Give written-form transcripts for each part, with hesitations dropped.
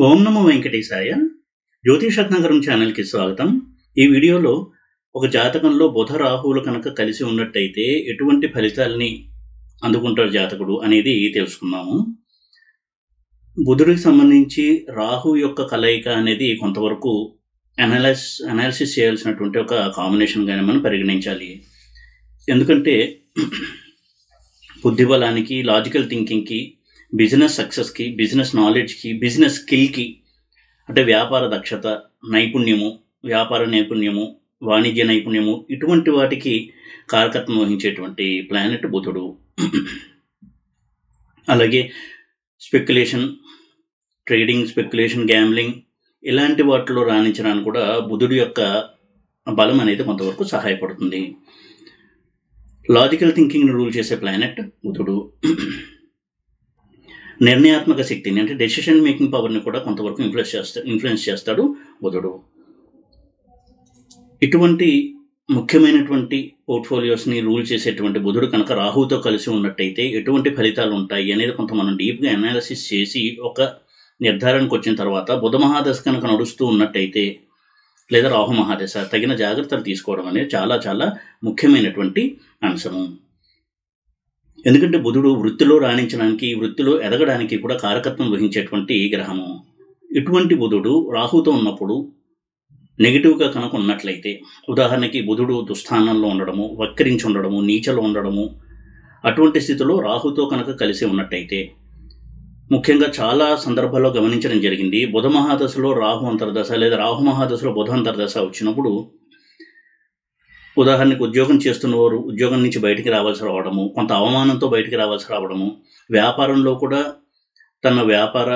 ఓం నమో వెంకటేశాయ. జ్యోతిషరత్నాకరం ఛానల్కి స్వాగతం. ఈ వీడియోలో ఒక జాతకంలో బుధ రాహువులు కనుక కలిసి ఉన్నట్టయితే ఎటువంటి ఫలితాలని అందుకుంటాడు జాతకుడు అనేది తెలుసుకుందాము. బుధుడికి సంబంధించి రాహు యొక్క కలయిక అనేది కొంతవరకు అనాలిసిస్ చేయాల్సినటువంటి ఒక కాంబినేషన్గానే మనం పరిగణించాలి. ఎందుకంటే బుద్ధిబలానికి, లాజికల్ థింకింగ్కి, బిజినెస్ సక్సెస్కి, బిజినెస్ నాలెడ్జ్కి, బిజినెస్ స్కిల్కి, అంటే వ్యాపార దక్షత, నైపుణ్యము, వ్యాపార నైపుణ్యము, వాణిజ్య నైపుణ్యము, ఇటువంటి వాటికి కారకత్వం వహించేటువంటి ప్లానెట్ బుధుడు. అలాగే స్పెక్యులేషన్, ట్రేడింగ్, స్పెక్యులేషన్, గ్యాంబ్లింగ్ ఇలాంటి వాటిలో రాణించడానికి కూడా బుధుడు యొక్క బలం అనేది కొంతవరకు సహాయపడుతుంది. లాజికల్ థింకింగ్ని రూల్ చేసే ప్లానెట్ బుధుడు. నిర్ణయాత్మక శక్తిని, అంటే డెసిషన్ మేకింగ్ పవర్ని కూడా కొంతవరకు ఇన్ఫ్లుయెన్స్ చేస్తాడు బుధుడు. ఇటువంటి ముఖ్యమైనటువంటి పోర్ట్ఫోలియోస్ని రూల్ చేసేటువంటి బుధుడు కనుక రాహుతో కలిసి ఉన్నట్టయితే ఎటువంటి ఫలితాలు ఉంటాయి అనేది కొంత మనం డీప్గా అనాలిసిస్ చేసి ఒక నిర్ధారణకు వచ్చిన తర్వాత బుధ మహాదశ కనుక నడుస్తూ ఉన్నట్టయితే లేదా రాహు మహాదశ తగిన జాగ్రత్తలు తీసుకోవడం అనేది చాలా చాలా ముఖ్యమైనటువంటి అంశము. ఎందుకంటే బుధుడు వృత్తిలో రాణించడానికి, వృత్తిలో ఎదగడానికి కూడా కారకత్వం వహించేటువంటి గ్రహము. ఇటువంటి బుధుడు రాహుతో ఉన్నప్పుడు నెగిటివ్గా కనుక ఉన్నట్లయితే, ఉదాహరణకి బుధుడు దుస్థానంలో ఉండడము, వక్రించి ఉండడము, నీచలో ఉండడము, అటువంటి స్థితిలో రాహుతో కనుక కలిసి ఉన్నట్టయితే, ముఖ్యంగా చాలా సందర్భాల్లో గమనించడం జరిగింది, బుధ మహాదశలో రాహు అంతర్దశ లేదా రాహు మహాదశలో బుధ అంతర్దశ వచ్చినప్పుడు ఉదాహరణకు ఉద్యోగం చేస్తున్నవారు ఉద్యోగం నుంచి బయటికి రావాల్సి రావడము, కొంత అవమానంతో బయటికి రావాల్సి రావడము, వ్యాపారంలో కూడా తన వ్యాపార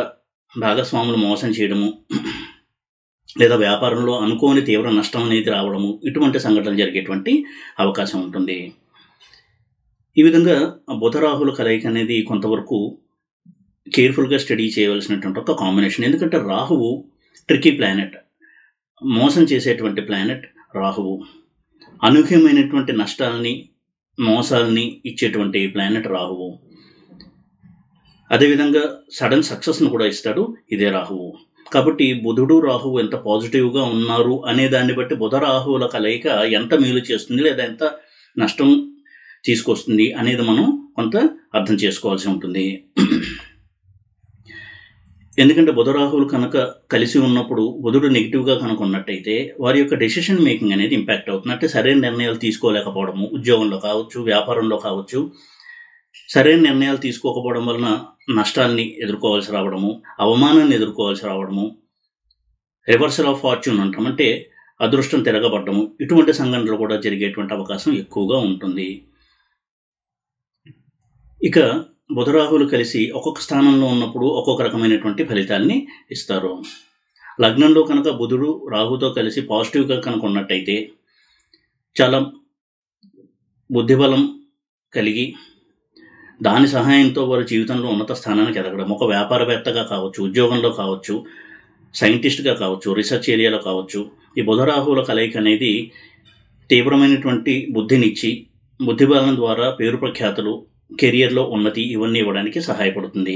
భాగస్వాములు మోసం చేయడము, లేదా వ్యాపారంలో అనుకోని తీవ్ర నష్టం అనేది రావడము, ఇటువంటి సంఘటనలు జరిగేటువంటి అవకాశం ఉంటుంది. ఈ విధంగా బుధ రాహుల కలయిక అనేది కొంతవరకు కేర్ఫుల్గా స్టడీ చేయవలసినటువంటి ఒక కాంబినేషన్. ఎందుకంటే రాహువు ట్రికీ ప్లానెట్, మోసం చేసేటువంటి ప్లానెట్ రాహువు. అనూహ్యమైనటువంటి నష్టాలని, మోసాలని ఇచ్చేటువంటి ప్లానెట్ రాహువు. అదేవిధంగా సడన్ సక్సెస్ను కూడా ఇస్తాడు ఇదే రాహువు. కాబట్టి బుధుడు రాహువు ఎంత పాజిటివ్గా ఉన్నారు అనే దాన్ని బట్టి బుధ రాహువుల కలయిక ఎంత మేలు చేస్తుంది లేదా ఎంత నష్టం తీసుకొస్తుంది అనేది మనం కొంత అర్థం చేసుకోవాల్సి ఉంటుంది. ఎందుకంటే బుధ రాహువులు కనుక కలిసి ఉన్నప్పుడు బుధుడు నెగిటివ్గా కనుక ఉన్నట్టయితే వారి యొక్క డెసిషన్ మేకింగ్ అనేది ఇంపాక్ట్ అవుతుంది. అంటే సరైన నిర్ణయాలు తీసుకోలేకపోవడము, ఉద్యోగంలో కావచ్చు, వ్యాపారంలో కావచ్చు, సరైన నిర్ణయాలు తీసుకోకపోవడం వలన నష్టాలని ఎదుర్కోవాల్సి రావడము, అవమానాన్ని ఎదుర్కోవాల్సి రావడము, రివర్సల్ ఆఫ్ ఫార్చ్యూన్ అంటాం, అంటే అదృష్టం తిరగబడ్డము, ఇటువంటి సంఘటనలు కూడా జరిగేటువంటి అవకాశం ఎక్కువగా ఉంటుంది. ఇక బుధ రాహువులు కలిసి ఒక్కొక్క స్థానంలో ఉన్నప్పుడు ఒక్కొక్క రకమైనటువంటి ఫలితాలని ఇస్తారు. లగ్నంలో కనుక బుధుడు రాహుతో కలిసి పాజిటివ్గా కనుక ఉన్నట్టయితే చాలా బుద్ధిబలం కలిగి దాని సహాయంతో వారి జీవితంలో ఉన్నత స్థానానికి ఎదగడం, ఒక వ్యాపారవేత్తగా కావచ్చు, ఉద్యోగంలో కావచ్చు, సైంటిస్ట్గా కావచ్చు, రీసెర్చ్ ఏరియాలో కావచ్చు, ఈ బుధ రాహువుల కలయిక అనేది తీవ్రమైనటువంటి బుద్ధినిచ్చి బుద్ధిబలం ద్వారా పేరు ప్రఖ్యాతులు, కెరియర్లో ఉన్నతి ఇవన్నీ ఇవ్వడానికి సహాయపడుతుంది.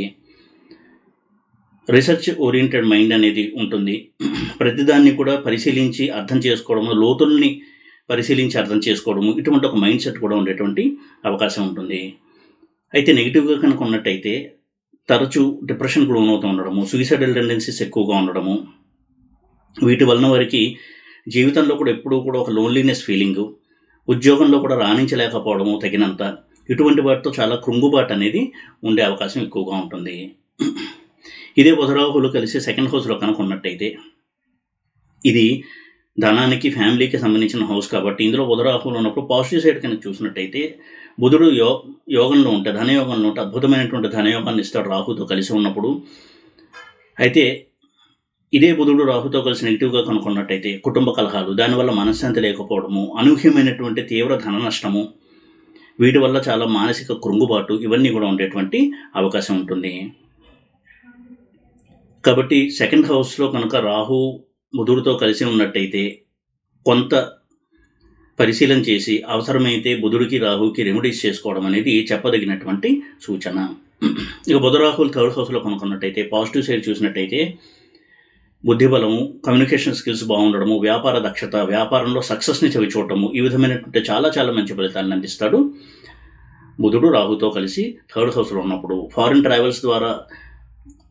రీసెర్చ్ ఓరియంటెడ్ మైండ్ అనేది ఉంటుంది. ప్రతిదాన్ని కూడా పరిశీలించి అర్థం చేసుకోవడము, లోతుల్ని పరిశీలించి అర్థం చేసుకోవడము, ఇటువంటి ఒక మైండ్ సెట్ కూడా ఉండేటువంటి అవకాశం ఉంటుంది. అయితే నెగిటివ్గా కనుక ఉన్నట్టయితే తరచూ డిప్రెషన్కి లోనవుతూ ఉండడము, సూసైడల్ టెండెన్సీస్ ఎక్కువగా ఉండడము, వీటి వలన వారికి జీవితంలో కూడా ఎప్పుడూ కూడా ఒక లోన్లీనెస్ ఫీలింగు, ఉద్యోగంలో కూడా రాణించలేకపోవడము తగినంత, ఇటువంటి వాటితో చాలా కృంగుబాటు అనేది ఉండే అవకాశం ఎక్కువగా ఉంటుంది. ఇదే బుధ రాహువులు కలిసి సెకండ్ హౌస్లో కనుక ఉన్నట్టయితే, ఇది ధనానికి, ఫ్యామిలీకి సంబంధించిన హౌస్ కాబట్టి ఇందులో బుధ రాహువులు ఉన్నప్పుడు పాజిటివ్ సైడ్ కనుక చూసినట్టయితే బుధుడు యోగంలో ఉంటే, ధనయోగంలో ఉంటే అద్భుతమైనటువంటి ధనయోగాన్ని ఇస్తాడు రాహుతో కలిసి ఉన్నప్పుడు. అయితే ఇదే బుధుడు రాహుతో కలిసి నెగిటివ్గా కనుక్కున్నట్టయితే కుటుంబ కలహాలు, దానివల్ల మనశ్శాంతి లేకపోవడము, అనూహ్యమైనటువంటి తీవ్ర ధన నష్టము, వీటి వల్ల చాలా మానసిక కృంగుబాటు ఇవన్నీ కూడా ఉండేటువంటి అవకాశం ఉంటుంది. కాబట్టి సెకండ్ హౌస్లో కనుక రాహు బుధుడితో కలిసి ఉన్నట్టయితే కొంత పరిశీలన చేసి అవసరమైతే బుధుడికి రాహుకి రెమెడీస్ చేసుకోవడం అనేది చెప్పదగినటువంటి సూచన. ఇక బుధ రాహులు థర్డ్ హౌస్లో కనుక్కున్నట్టయితే, పాజిటివ్ సైడ్ చూసినట్టయితే బుద్ధిబలము, కమ్యూనికేషన్ స్కిల్స్ బాగుండడము, వ్యాపార దక్షత, వ్యాపారంలో సక్సెస్ని చవిచూడటము, ఈ విధమైనటువంటి చాలా చాలా మంచి ఫలితాలను అందిస్తాడు బుధుడు రాహుతో కలిసి థర్డ్ హౌస్లో ఉన్నప్పుడు. ఫారిన్ ట్రావెల్స్ ద్వారా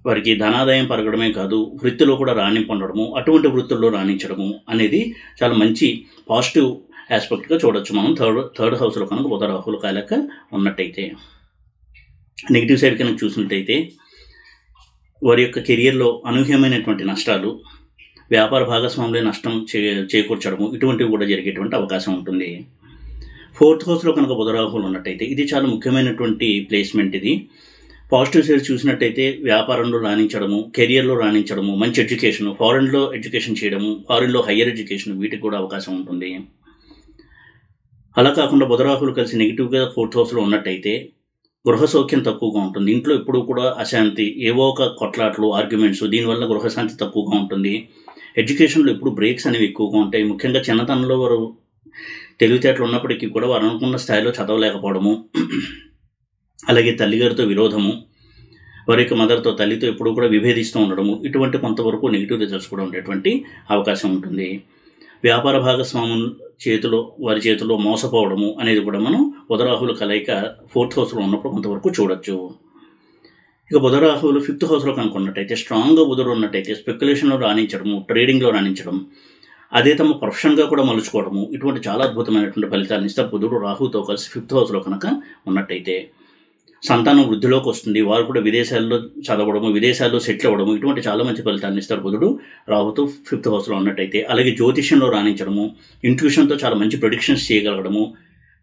వారికి ధనాదాయం పెరగడమే కాదు, వృత్తిలో కూడా రాణింపు ఉండడము, అటువంటి వృత్తుల్లో రాణించడము అనేది చాలా మంచి పాజిటివ్ ఆస్పెక్ట్గా చూడొచ్చు మనం థర్డ్ హౌస్లో కనుక బుధ రాహులు కాలేక ఉన్నట్టయితే. నెగిటివ్ సైడ్ కనుక చూసినట్టయితే వారి యొక్క కెరియర్లో అనూహ్యమైనటువంటి నష్టాలు, వ్యాపార భాగస్వాములే నష్టం చేకూర్చడము, ఇటువంటివి కూడా జరిగేటువంటి అవకాశం ఉంటుంది. ఫోర్త్ హౌస్లో కనుక బుధ రాహులు ఉన్నట్టయితే ఇది చాలా ముఖ్యమైనటువంటి ప్లేస్మెంట్. ఇది పాజిటివ్ సైడ్ చూసినట్టయితే వ్యాపారంలో రాణించడము, కెరియర్లో రాణించడము, మంచి ఎడ్యుకేషన్, ఫారెన్లో ఎడ్యుకేషన్ చేయడము, ఫారెన్లో హయ్యర్ ఎడ్యుకేషన్, వీటికి కూడా అవకాశం ఉంటుంది. అలా కాకుండా బుధ రాహులు కలిసి నెగిటివ్గా ఫోర్త్ హౌస్లో ఉన్నట్టయితే గృహ సౌఖ్యం తక్కువగా ఉంటుంది. ఇంట్లో ఎప్పుడూ కూడా అశాంతి, ఏవో ఒక కొట్లాట్లు, ఆర్గ్యుమెంట్స్, దీనివల్ల గృహశాంతి తక్కువగా ఉంటుంది. ఎడ్యుకేషన్లో ఎప్పుడు బ్రేక్స్ అనేవి ఎక్కువగా ఉంటాయి. ముఖ్యంగా చిన్నతనంలో వారు తెలివితేటలు ఉన్నప్పటికీ కూడా వారు అనుకున్న స్థాయిలో చదవలేకపోవడము, అలాగే తల్లిగారితో విరోధము, వారి యొక్క మదర్తో, తల్లితో ఎప్పుడూ కూడా విభేదిస్తూ ఉండడము, ఇటువంటి కొంతవరకు నెగిటివ్ రిజల్ట్స్ కూడా ఉండేటువంటి అవకాశం ఉంటుంది. వ్యాపార భాగస్వాముల వారి చేతిలో మోసపోవడము అనేది కూడా మనం బుధరాహుల కలయిక ఫోర్త్ హౌస్లో ఉన్నప్పుడు కొంతవరకు చూడొచ్చు. ఇక బుధరాహువులు ఫిఫ్త్ హౌస్లో కనుక్కున్నట్టయితే స్ట్రాంగ్గా బుధుడు ఉన్నట్టయితే స్పెక్యులేషన్లో రాణించడము, ట్రేడింగ్లో రాణించడం, అదే తమ ప్రొఫెషన్గా కూడా మలుచుకోవడము, ఇటువంటి చాలా అద్భుతమైనటువంటి ఫలితాలను ఇస్తే బుధుడు రాహుతో కలిసి ఫిఫ్త్ హౌస్లో కనుక ఉన్నట్టయితే. సంతానం వృద్ధిలోకి వస్తుంది, వారు కూడా విదేశాల్లో చదవడము, విదేశాల్లో సెటిల్ అవ్వడము, ఇటువంటి చాలా మంచి ఫలితాలను ఇస్తారు బుధుడు రాహుతో ఫిఫ్త్ హౌస్లో ఉన్నట్టయితే. అలాగే జ్యోతిష్యంలో రాణించడము, ఇంట్యూషన్తో చాలా మంచి ప్రెడిక్షన్స్ చేయగలగడము,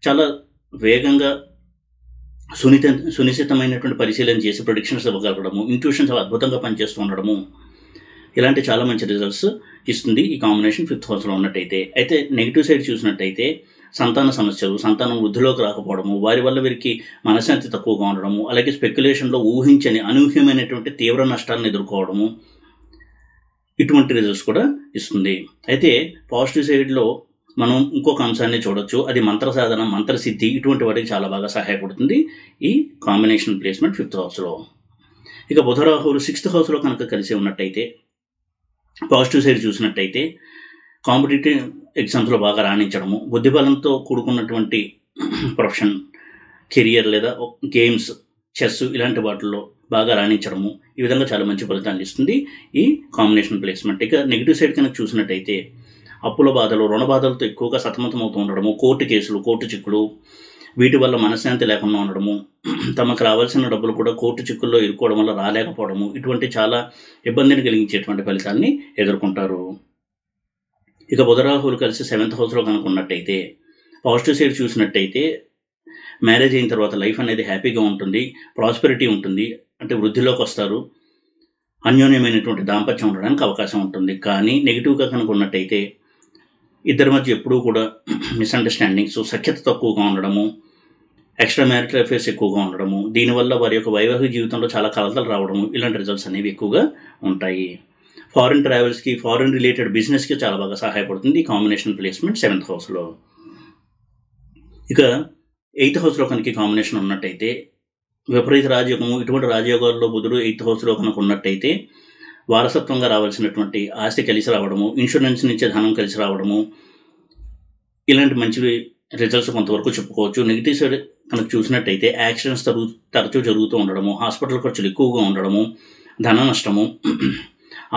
చాలా వేగంగా సునిశ్చితమైనటువంటి పరిశీలన చేసి ప్రెడిక్షన్స్ ఇవ్వగలగడము, ఇంట్యూషన్ చాలా అద్భుతంగా పనిచేస్తూ ఉండడము, ఇలాంటి చాలా మంచి రిజల్ట్స్ ఇస్తుంది ఈ కాంబినేషన్ ఫిఫ్త్ హౌస్లో ఉన్నట్టయితే. అయితే నెగిటివ్ సైడ్ చూసినట్టయితే సంతాన సమస్యలు, సంతానం వృద్ధిలోకి రాకపోవడము, వారి వల్ల వీరికి మనశ్శాంతి తక్కువగా ఉండడము, అలాగే స్పెక్యులేషన్లో ఊహించని అనూహ్యమైనటువంటి తీవ్ర నష్టాలను ఎదుర్కోవడము, ఇటువంటి రిజల్ట్స్ కూడా ఇస్తుంది. అయితే పాజిటివ్ సైడ్లో మనం ఇంకొక అంశాన్ని చూడొచ్చు, అది మంత్ర సాధన, మంత్రసిద్ధి, ఇటువంటి వాటికి చాలా బాగా సహాయపడుతుంది ఈ కాంబినేషన్ ప్లేస్మెంట్ ఫిఫ్త్ హౌస్లో. ఇక బుధరాహువులు సిక్స్త్ హౌస్లో కనుక కలిసి ఉన్నట్టయితే పాజిటివ్ సైడ్ చూసినట్టయితే కాంపిటేటివ్ ఎగ్జామ్స్లో బాగా రాణించడము, బుద్ధిబలంతో కూడుకున్నటువంటి ప్రొఫెషన్, కెరియర్ లేదా గేమ్స్, చెస్, ఇలాంటి వాటిల్లో బాగా రాణించడము, ఈ విధంగా చాలా మంచి ఫలితాన్ని ఇస్తుంది ఈ కాంబినేషన్ ప్లేస్మెంట్. ఇక నెగిటివ్ సైడ్ కనుక చూసినట్టయితే అప్పుల బాధలు, రుణ బాధలతో ఎక్కువగా సతమతమవుతూ ఉండడము, కోర్టు కేసులు, కోర్టు చిక్కులు, వీటి వల్ల మనశ్శాంతి లేకుండా ఉండడము, తమకు రావాల్సిన డబ్బులు కూడా కోర్టు చిక్కుల్లో ఇరుక్కోవడం వల్ల రాలేకపోవడము, ఇటువంటి చాలా ఇబ్బందిని కలిగించేటువంటి ఫలితాన్ని ఎదుర్కొంటారు. ఇక బుధరాహువులు కలిసి సెవెంత్ హౌస్లో కనుక ఉన్నట్టయితే పాజిటివ్ సైడ్ చూసినట్టయితే మ్యారేజ్ అయిన తర్వాత లైఫ్ అనేది హ్యాపీగా ఉంటుంది, ప్రాస్పెరిటీ ఉంటుంది, అంటే వృద్ధిలోకి వస్తారు, అన్యోన్యమైనటువంటి దాంపత్యం ఉండడానికి అవకాశం ఉంటుంది. కానీ నెగిటివ్గా కనుక ఉన్నట్టయితే ఇద్దరి మధ్య ఎప్పుడూ కూడా మిస్అండర్స్టాండింగ్స్, సఖ్యత తక్కువగా ఉండడము, ఎక్స్ట్రా మ్యారిటల్ అఫేర్స్ ఎక్కువగా ఉండడము, దీనివల్ల వారి యొక్క వైవాహిక జీవితంలో చాలా కలతలు రావడము, ఇలాంటి రిజల్ట్స్ అనేవి ఎక్కువగా ఉంటాయి. ఫారిన్ ట్రావెల్స్కి, ఫారిన్ రిలేటెడ్ బిజినెస్కి చాలా బాగా సహాయపడుతుంది ఈ కాంబినేషన్ ప్లేస్మెంట్ సెవెంత్ హౌస్లో. ఇక ఎయిత్ హౌస్లో కనుక కాంబినేషన్ ఉన్నట్టయితే విపరీత రాజయోగము, ఇటువంటి రాజయోగాల్లో బుధుడు ఎయిత్ హౌస్లో కనుక ఉన్నట్టయితే వారసత్వంగా రావాల్సినటువంటి ఆస్తి కలిసి రావడము, ఇన్సూరెన్స్ నుంచి ధనం కలిసి రావడము, ఇలాంటి మంచి రిజల్ట్స్ కొంతవరకు చెప్పుకోవచ్చు. నెగిటివ్ సైడ్ కనుక చూసినట్టయితే యాక్సిడెంట్స్ తరచూ జరుగుతూ ఉండడము, హాస్పిటల్ ఖర్చులు ఎక్కువగా ఉండడము, ధన నష్టము,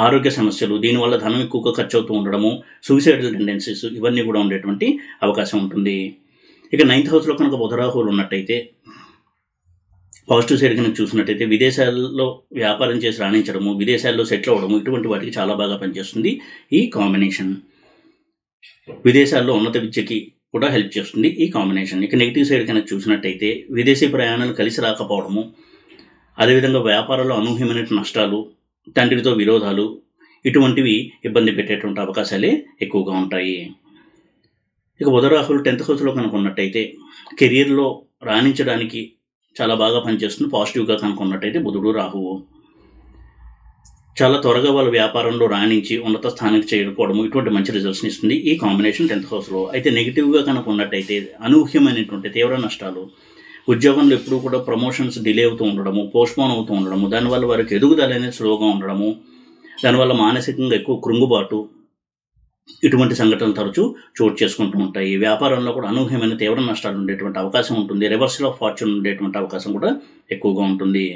ఆరోగ్య సమస్యలు, దీనివల్ల ధనం ఎక్కువగా ఖర్చు అవుతూ ఉండడము, సూసైడల్ టెండెన్సీస్, ఇవన్నీ కూడా ఉండేటువంటి అవకాశం ఉంటుంది. ఇక నైన్త్ హౌస్లో కనుక బుధరాహువులు ఉన్నట్టయితే పాజిటివ్ సైడ్ కనుక చూసినట్టయితే విదేశాల్లో వ్యాపారం చేసి రాణించడము, విదేశాల్లో సెటిల్ అవ్వడము, ఇటువంటి వాటికి చాలా బాగా పనిచేస్తుంది ఈ కాంబినేషన్. విదేశాల్లో ఉన్నత విద్యకి కూడా హెల్ప్ చేస్తుంది ఈ కాంబినేషన్. ఇక నెగిటివ్ సైడ్ కనుక చూసినట్టయితే విదేశీ ప్రయాణాలు కలిసి రాకపోవడము, అదేవిధంగా వ్యాపారంలో అనూహ్యమైన నష్టాలు, తండ్రితో విరోధాలు, ఇటువంటివి ఇబ్బంది పెట్టేటువంటి అవకాశాలే ఎక్కువగా ఉంటాయి. ఇక బుధరాహువులు 10th హౌస్లో కనుక ఉన్నట్టయితే కెరియర్లో రాణించడానికి చాలా బాగా పనిచేస్తుంది. పాజిటివ్గా కనుక ఉన్నట్టయితే బుధుడు రాహువు చాలా త్వరగా వాళ్ళ వ్యాపారంలో రాణించి ఉన్నత స్థానానికి చేరుకోవడము, ఇటువంటి మంచి రిజల్ట్స్ని ఇస్తుంది ఈ కాంబినేషన్ 10th హౌస్లో. అయితే నెగిటివ్గా కనుక ఉన్నట్టయితే అనూహ్యమైనటువంటి తీవ్ర నష్టాలు, ఉద్యోగంలో ఎప్పుడూ కూడా ప్రమోషన్స్ డిలే అవుతూ ఉండడము, పోస్ట్పోన్ అవుతూ ఉండడము, దానివల్ల వారికి ఎదుగుదల అనేది స్లోగా ఉండడము, దానివల్ల మానసికంగా ఎక్కువ కృంగుబాటు ఇటువంటి సంఘటనలు తరచూ చోటు చేసుకుంటూ ఉంటాయి. వ్యాపారంలో కూడా అనూహ్యమైన తీవ్ర నష్టాలు ఉండేటువంటి అవకాశం ఉంటుంది. రివర్సల్ ఆఫ్ ఫార్చ్యూన్ ఉండేటువంటి అవకాశం కూడా ఎక్కువగా ఉంటుంది.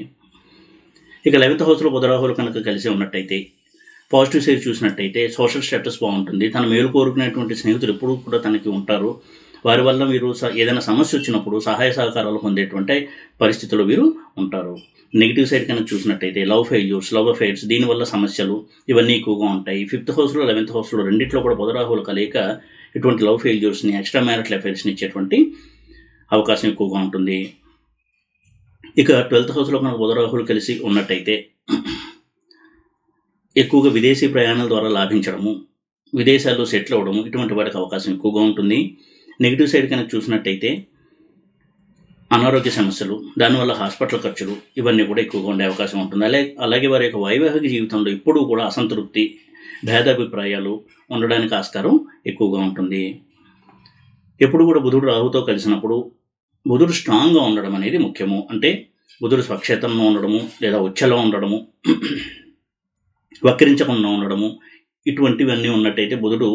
ఇక 11th హౌస్లో బుధ రాహువులు కనుక కలిసి ఉన్నట్టయితే పాజిటివ్ సైడ్ చూసినట్టయితే సోషల్ స్టేటస్ బాగుంటుంది. తన మేలు కోరుకునేటువంటి స్నేహితులు ఎప్పుడూ కూడా తనకి ఉంటారు. వారి వల్ల వీరు ఏదైనా సమస్య వచ్చినప్పుడు సహాయ సహకారాలు పొందేటువంటి పరిస్థితుల్లో వీరు ఉంటారు. నెగిటివ్ సైడ్ కనుక చూసినట్టయితే లవ్ ఫెయిల్యూర్స్, లవ్ అఫైర్స్, దీనివల్ల సమస్యలు ఇవన్నీ ఎక్కువగా ఉంటాయి. 5th హౌస్లో 11th హౌస్లో రెండిట్లో కూడా బుధ రాహువులు కలయిక ఇటువంటి లవ్ ఫెయిల్యూర్స్ని, ఎక్స్ట్రా మ్యారిటల్ అఫైర్స్ని ఇచ్చేటువంటి అవకాశం ఎక్కువగా ఉంటుంది. ఇక 12th హౌస్లో కనుక బుధ రాహువులు కలిసి ఉన్నట్టయితే ఎక్కువగా విదేశీ ప్రయాణాల ద్వారా లాభించడము, విదేశాల్లో సెటిల్ అవ్వడము ఇటువంటి వాటికి అవకాశం ఎక్కువగా ఉంటుంది. నెగిటివ్ సైడ్ కనుక చూసినట్టయితే అనారోగ్య సమస్యలు, దానివల్ల హాస్పిటల్ ఖర్చులు ఇవన్నీ కూడా ఎక్కువగా ఉండే అవకాశం ఉంటుంది. అలాగే వారి యొక్క వైవాహిక జీవితంలో ఎప్పుడూ కూడా అసంతృప్తి, భేదాభిప్రాయాలు ఉండడానికి ఆస్కారం ఎక్కువగా ఉంటుంది. ఎప్పుడు కూడా బుధుడు రాహుతో కలిసినప్పుడు బుధుడు స్ట్రాంగ్గా ఉండడం అనేది ముఖ్యము. అంటే బుధుడు స్వక్షేత్రంలో ఉండడము లేదా ఉచ్చలో ఉండడము, వక్రించకుండా ఉండడము ఇటువంటివన్నీ ఉన్నట్టయితే బుధుడు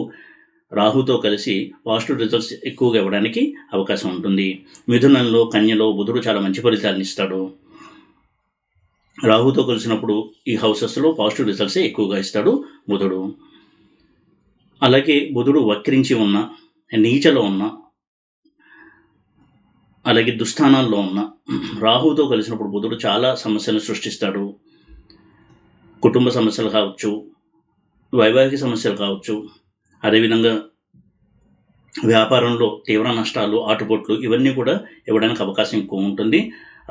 రాహుతో కలిసి పాజిటివ్ రిజల్ట్స్ ఎక్కువగా ఇవ్వడానికి అవకాశం ఉంటుంది. మిథునంలో, కన్యలో బుధుడు చాలా మంచి ఫలితాలను ఇస్తాడు. రాహుతో కలిసినప్పుడు ఈ హౌసెస్లో పాజిటివ్ రిజల్ట్సే ఎక్కువగా ఇస్తాడు బుధుడు. అలాగే బుధుడు వక్రించి ఉన్న, నీచలో ఉన్న, అలాగే దుస్థానాల్లో ఉన్న రాహుతో కలిసినప్పుడు బుధుడు చాలా సమస్యలను సృష్టిస్తాడు. కుటుంబ సమస్యలు కావచ్చు, వైవాహిక సమస్యలు కావచ్చు, అదేవిధంగా వ్యాపారంలో తీవ్ర నష్టాలు, ఆటుపోట్లు ఇవన్నీ కూడా ఇవ్వడానికి అవకాశం ఎక్కువ ఉంటుంది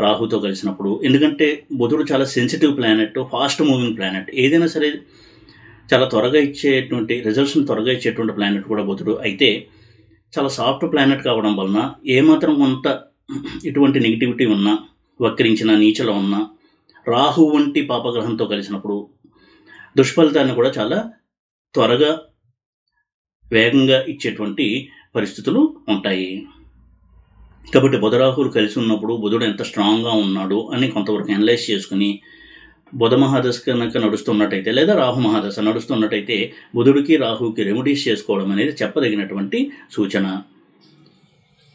రాహుతో కలిసినప్పుడు. ఎందుకంటే బుధుడు చాలా sensitive planet, fast moving planet. ఏదైనా సరే చాలా త్వరగా ఇచ్చేటువంటి రిజల్ట్స్ని త్వరగా ఇచ్చేటువంటి ప్లానెట్ కూడా బుధుడు. అయితే చాలా సాఫ్ట్ ప్లానెట్ కావడం వలన ఏమాత్రం కొంత ఇటువంటి నెగిటివిటీ ఉన్నా, వక్రించిన, నీచలో ఉన్న రాహు వంటి పాపగ్రహంతో కలిసినప్పుడు దుష్ఫలితాన్ని కూడా చాలా త్వరగా వేగంగా ఇచ్చేటువంటి పరిస్థితులు ఉంటాయి. కాబట్టి బుధ రాహువులు కలిసి ఉన్నప్పుడు బుధుడు ఎంత స్ట్రాంగ్గా ఉన్నాడు అని కొంతవరకు అనలైజ్ చేసుకుని బుధ మహాదశ కనుక నడుస్తున్నట్టయితే లేదా రాహు మహాదశ నడుస్తున్నట్టయితే బుధుడికి రాహుకి రెమెడీస్ చేసుకోవడం అనేది చెప్పదగినటువంటి సూచన.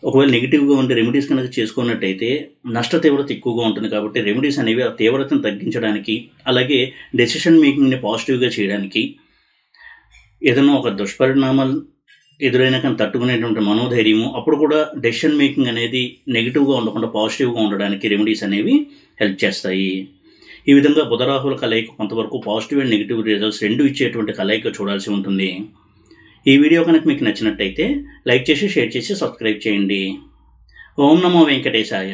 ఒకవేళ నెగిటివ్గా ఉండే రెమెడీస్ కనుక చేసుకున్నట్టయితే నష్ట తీవ్రత ఎక్కువగా ఉంటుంది. కాబట్టి రెమెడీస్ అనేవి ఆ తీవ్రతను తగ్గించడానికి, అలాగే డెసిషన్ మేకింగ్ని పాజిటివ్గా చేయడానికి, ఏదైనా ఒక దుష్పరిణామాలు ఎదురైనా కానీ తట్టుకునేటువంటి మనోధైర్యము, అప్పుడు కూడా డెసిషన్ మేకింగ్ అనేది నెగిటివ్గా ఉండకుండా పాజిటివ్గా ఉండడానికి రెమెడీస్ అనేవి హెల్ప్ చేస్తాయి. ఈ విధంగా బుధ రాహుల కలయిక కొంతవరకు పాజిటివ్ అండ్ నెగిటివ్ రిజల్ట్స్ రెండు ఇచ్చేటువంటి కలయిక చూడాల్సి ఉంటుంది. ఈ వీడియో కనుక మీకు నచ్చినట్టయితే లైక్ చేసి, షేర్ చేసి, సబ్స్క్రైబ్ చేయండి. ఓం నమో వెంకటేశాయ.